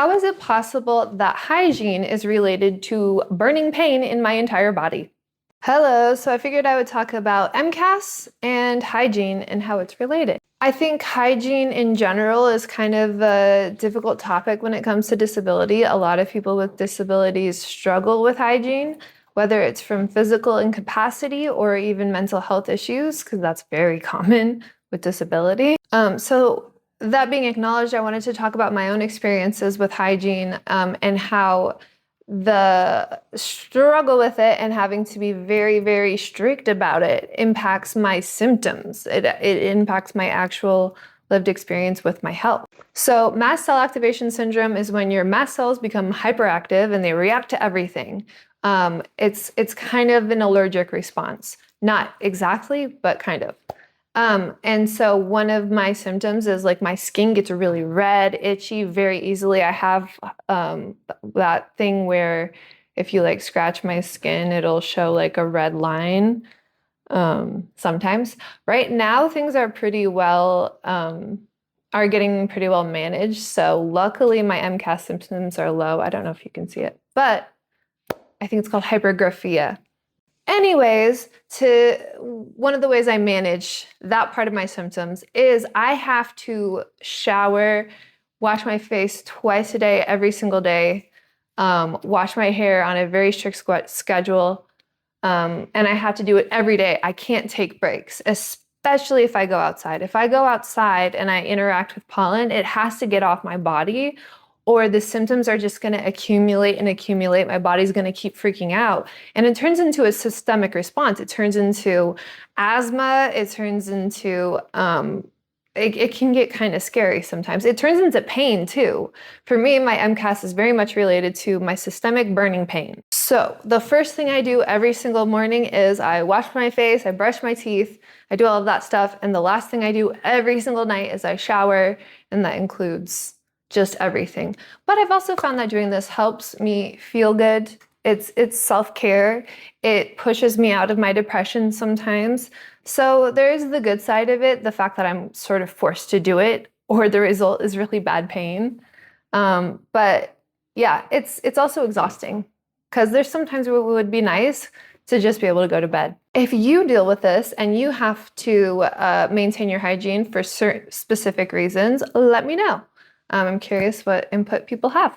How is it possible that hygiene is related to burning pain in my entire body? Hello, so I figured I would talk about MCAS and hygiene and how it's related. I think hygiene in general is kind of a difficult topic when it comes to disability. A lot of people with disabilities struggle with hygiene, whether it's from physical incapacity or even mental health issues, because that's very common with disability. So that being acknowledged, I wanted to talk about my own experiences with hygiene and how the struggle with it and having to be very, very strict about it impacts my symptoms. It impacts my actual lived experience with my health. So mast cell activation syndrome is when your mast cells become hyperactive and they react to everything. It's kind of an allergic response. Not exactly, but kind of. And so one of my symptoms is like my skin gets really red, itchy very easily. I have that thing where if you like scratch my skin, it'll show like a red line sometimes. Right now, things are pretty well, are getting pretty well managed. So luckily my MCAS symptoms are low. I don't know if you can see it, but I think it's called hypergraphia. Anyways, one of the ways I manage that part of my symptoms is I have to shower, wash my face twice a day, every single day, wash my hair on a very strict schedule, and I have to do it every day. I can't take breaks, especially if I go outside. If I go outside and I interact with pollen, it has to get off my body, or the symptoms are just going to accumulate and accumulate. My body's going to keep freaking out. And it turns into a systemic response. It turns into asthma. It turns into, it can get kind of scary sometimes. It turns into pain too. For me, my MCAS is very much related to my systemic burning pain. So the first thing I do every single morning is I wash my face, I brush my teeth, I do all of that stuff. And the last thing I do every single night is I shower, and that includes just everything. But I've also found that doing this helps me feel good. It's self-care. It pushes me out of my depression sometimes. So there's the good side of it, the fact that I'm sort of forced to do it, or the result is really bad pain. But yeah, it's also exhausting because there's sometimes where it would be nice to just be able to go to bed. If you deal with this and you have to maintain your hygiene for certain specific reasons, let me know. I'm curious what input people have.